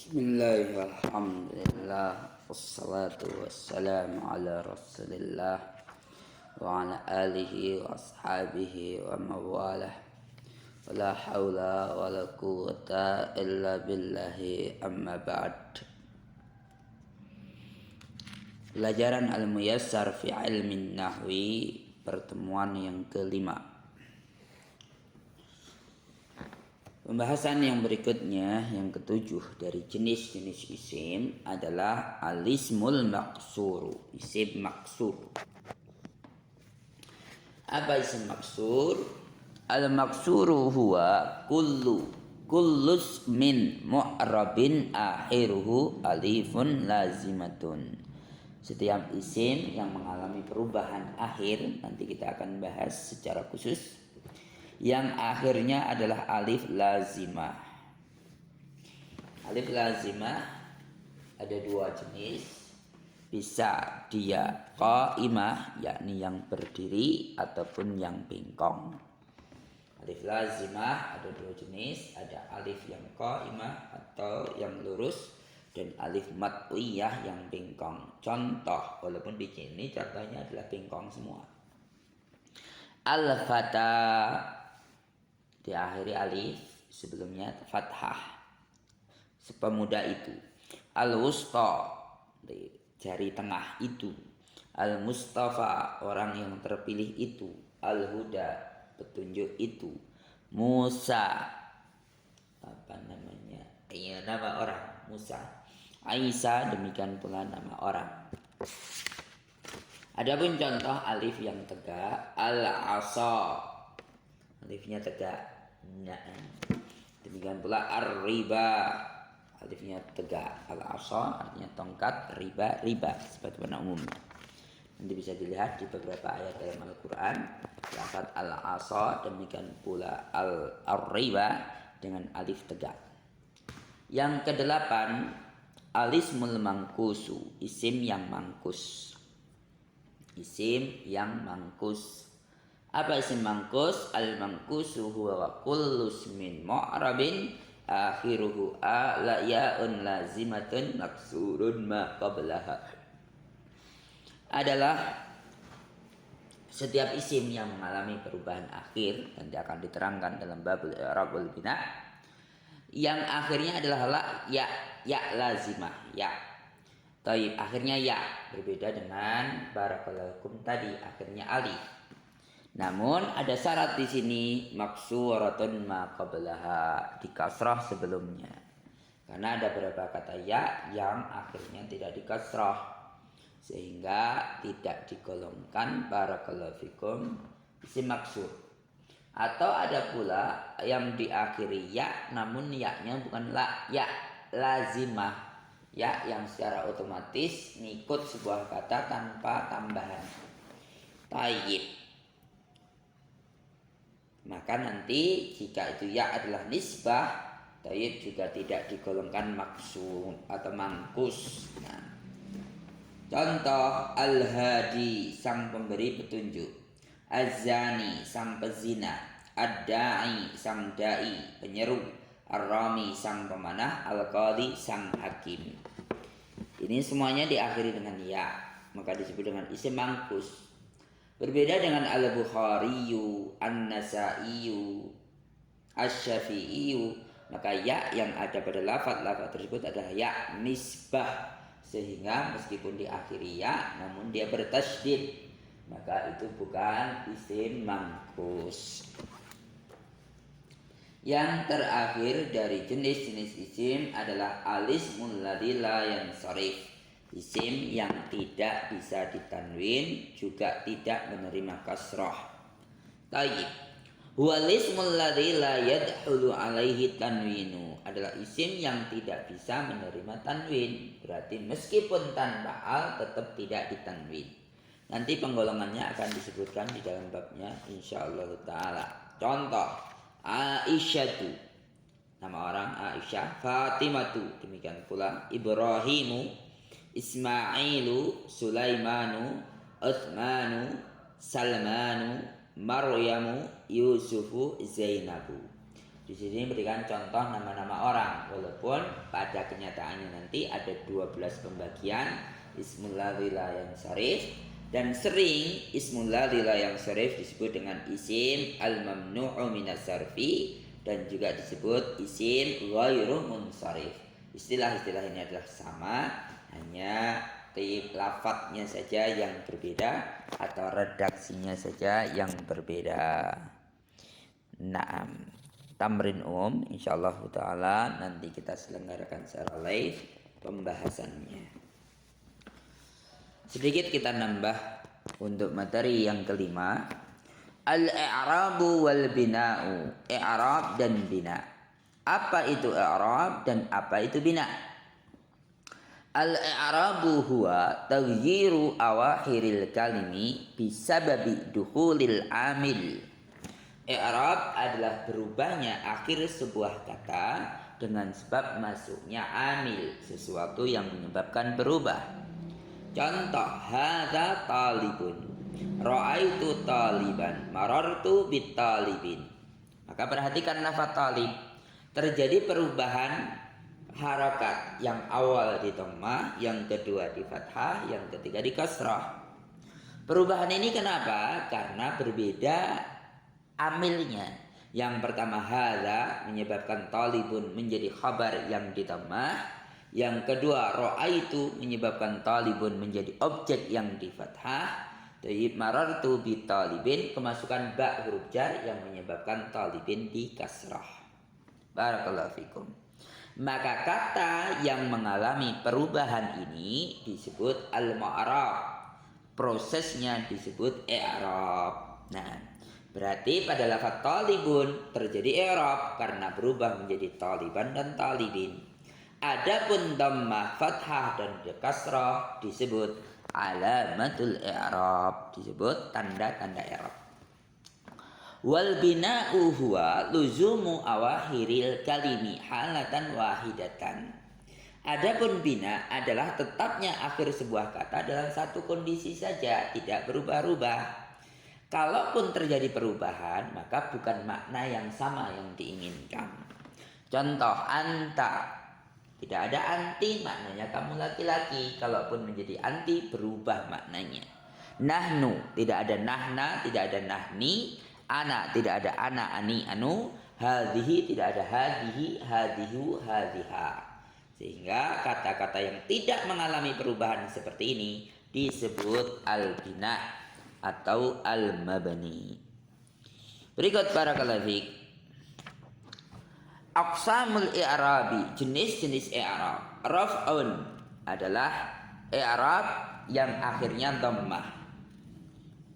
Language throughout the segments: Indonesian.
Bismillah, alhamdulillah, wassalatu wassalamu ala rasulillah wa ala alihi wa ashabihi wa mawalah. Wala hawla wala quwwata illa billahi amma ba'd. Pelajaran Al-Muyassar fi ilmin nahwi, pertemuan yang kelima. Pembahasan yang berikutnya, yang ketujuh dari jenis-jenis isim adalah al-ismul maksur, isim maksur. Apa isim maksur? Al-maksuru huwa kullus min mu'rabin akhiruhu alifun lazimatun. Setiap isim yang mengalami perubahan akhir, nanti kita akan bahas secara khusus, yang akhirnya adalah alif lazimah. Alif lazimah ada dua jenis. Bisa dia qaimah, yakni yang berdiri, ataupun yang bengkong. Alif lazimah ada dua jenis. Ada alif yang qaimah atau yang lurus, dan alif matwiyah yang bengkong. Contoh, walaupun di sini contohnya adalah bengkong semua. Al-fata diakhiri alif, sebelumnya fathah, sepemuda itu. Al-wusta, jari tengah itu. Al-mustafa, orang yang terpilih itu. Al-huda, petunjuk itu. Musa, nama orang, Musa. Isa, demikian pula nama orang. Adapun contoh alif yang tegak, al-asa, alifnya tegak. Demikian pula ar-riba, alifnya tegak. Al-asa artinya tongkat, riba sebagaimana umumnya. Nanti bisa dilihat di beberapa ayat dalam Al-Quran, lafaz al-asa, demikian pula al-riba dengan alif tegak. Yang kedelapan, alismul mangkusu, isim yang mangkus. Isim yang mangkus. Apa isim mangkus? Al-mangkusu huwa kullu ismin mu'rabin akhiruhu a la ya'un lazimatun maksurun ma qablaha. Adalah setiap isim yang mengalami perubahan akhir, nanti akan diterangkan dalam babul i'rab wal bina, yang akhirnya adalah ya lazimah, ya. Taib, akhirnya ya, berbeda dengan barakallahu fikum tadi akhirnya alif. Namun ada syarat di sini, maksuratun ma qablaha, dikasrah sebelumnya. Karena ada beberapa kata ya yang akhirnya tidak dikasrah, sehingga tidak digolongkan barakallahu fikum isim maksur. Atau ada pula yang diakhiri ya, namun ya-nya bukan ya lazimah, ya yang secara otomatis ngikut sebuah kata tanpa tambahan. Tayyib. Maka nanti jika itu ya adalah nisbah, tayyib juga tidak digolongkan maksud atau mangkus. Nah, contoh al-hadi, sang pemberi petunjuk. Az-zani, sang pezina. Ad-da'i, sang da'i, penyeru. Ar-rami, sang pemanah. Al-qadhi, sang hakim. Ini semuanya diakhiri dengan ya, maka disebut dengan isim mangkus. Berbeda dengan al-Bukhariyu, an-Nasaiyu, asy-Syafi'iyu, maka ya yang ada pada lafaz tersebut adalah ya nisbah, sehingga meskipun diakhiri ya namun dia bertasydid, maka itu bukan isim mangkus. Yang terakhir dari jenis-jenis isim adalah al-ismul ladzi la yansharif, isim yang tidak bisa ditanwin, juga tidak menerima kasrah. Tayyib. Huwal ismul ladzi la yadkhulu alaihi tanwinu, adalah isim yang tidak bisa menerima tanwin, berarti meskipun tanpa al tetap tidak ditanwin. Nanti penggolongannya akan disebutkan di dalam babnya insyaallah taala. Contoh, Aisyatu, nama orang Aisyah. Fatimatu, demikian pula Ibrahimu, Ismailu, Sulaimanu, Utsmanu, Salmanu, Maryamu, Yusufu, Zainabu. Di sini berikan contoh nama-nama orang, walaupun pada kenyataannya nanti ada 12 pembagian ismul ladzi la yansharif, dan sering ismul ladzi la yansharif disebut dengan isim al-mamnu'u minas sarfi dan juga disebut isim ghairu munsharif. Istilah-istilah ini adalah sama, hanya lafadznya saja yang berbeda atau redaksinya saja yang berbeda. Naam. Tamrin umum insyaallah taala nanti kita selenggarakan secara live pembahasannya. Sedikit kita nambah untuk materi yang kelima, al-i'rabu wal bina'u. I'rab dan bina. Apa itu i'rab dan apa itu bina? Al-i'rabu huwa taghyiru awakhiril kalimi bisababi dukhulil amil. I'rab adalah berubahnya akhir sebuah kata dengan sebab masuknya amil, sesuatu yang menyebabkan berubah. Contoh, hadza talibun, ra'aitu taliban, marartu bitalibin. Maka perhatikan lafaz talib. Terjadi perubahan harakat, yang awal di dhammah, yang kedua di fathah, yang ketiga di kasrah. Perubahan ini kenapa? Karena berbeda amilnya. Yang pertama hadza menyebabkan talibun menjadi khabar yang di dhammah. Yang kedua ra'aitu menyebabkan talibun menjadi objek yang di fathah. Tayyib, marartu bi talibin kemasukan ba huruf jar yang menyebabkan talibin di kasrah. Barakallahu fikum. Maka kata yang mengalami perubahan ini disebut al-mu'arab. Prosesnya disebut i'rab. Nah, berarti pada lafaz talibun terjadi i'rab karena berubah menjadi taliban dan talibin. Adapun dhammah, fathah dan kasrah disebut alamatul i'rab, disebut tanda-tanda i'rab. Wal bina'u huwa luzumu awakhiril kalimi halatan wahidatan. Adapun bina adalah tetapnya akhir sebuah kata dalam satu kondisi saja, tidak berubah-ubah. Kalaupun terjadi perubahan, maka bukan makna yang sama yang diinginkan. Contoh, anta. Tidak ada anti, maknanya kamu laki-laki. Kalaupun menjadi anti, berubah maknanya. Nahnu, tidak ada nahna, tidak ada nahni. Ana, tidak ada ana, ani, anu. Hadhihi, tidak ada hadhihi, hadhihu, hadhiha. Sehingga kata-kata yang tidak mengalami perubahan seperti ini disebut al-bina atau al-mabni. Berikut barakallahu fiik. Aqsamul i'rabi, jenis-jenis i'rab. Raf'un adalah i'rab yang akhirnya dhammah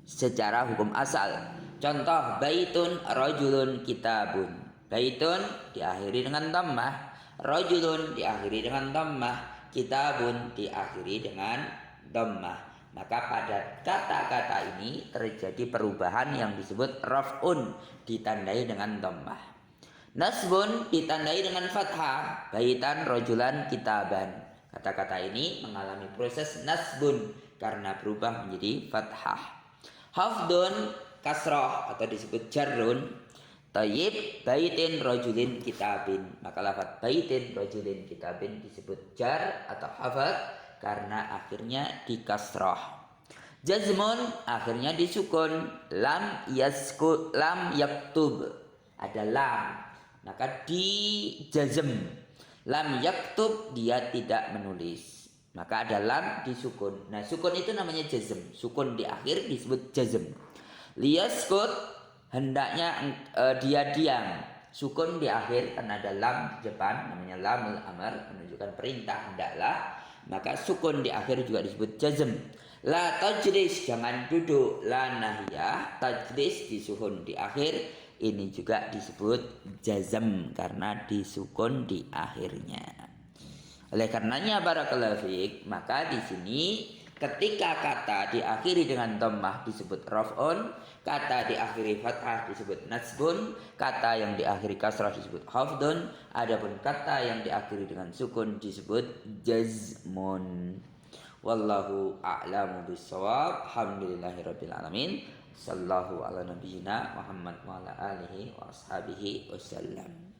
secara hukum asal. Contoh, baitun rajulun kitabun. Baitun diakhiri dengan dhammah, rajulun diakhiri dengan dhammah, kitabun diakhiri dengan dhammah. Maka pada kata-kata ini terjadi perubahan yang disebut raf'un, ditandai dengan dhammah. Nasbun ditandai dengan fathah, baitan rajulan kitaban. Kata-kata ini mengalami proses nasbun karena berubah menjadi fathah. Hafdun kasrah atau disebut jarrun. Tayyib baitin rajulin kitabin. Maka lafaz baitin rajulin kitabin disebut jar atau hafad karena akhirnya di kasrah. Jazmun akhirnya disukun. Lam yaktub, ada lam, maka di jazm. Lam yaktub, dia tidak menulis, maka ada lam disukun. Nah, sukun itu namanya jazm. Sukun di akhir disebut jazm. Liyaskut, hendaknya dia diam. Sukun di akhir karena ada lam di depan, namanya lamul amr, menunjukkan perintah hendaklah. Maka sukun di akhir juga disebut jazm. La tajlis, jangan duduk. La nahiyah, tajlis disuhun di akhir, ini juga disebut jazm karena disukun di akhirnya. Oleh karenanya barakallahu fiik, maka di sini ketika kata diakhiri dengan dhammah disebut raf'un, kata diakhiri fathah disebut nasbun, kata yang diakhiri kasrah disebut hafdun, adapun kata yang diakhiri dengan sukun disebut jazmun. Wallahu a'lamu bissawab. Alhamdulillahirabbil alamin. Sallallahu ala nabiyyina Muhammad wa ala alihi wa ashabihi wasallam.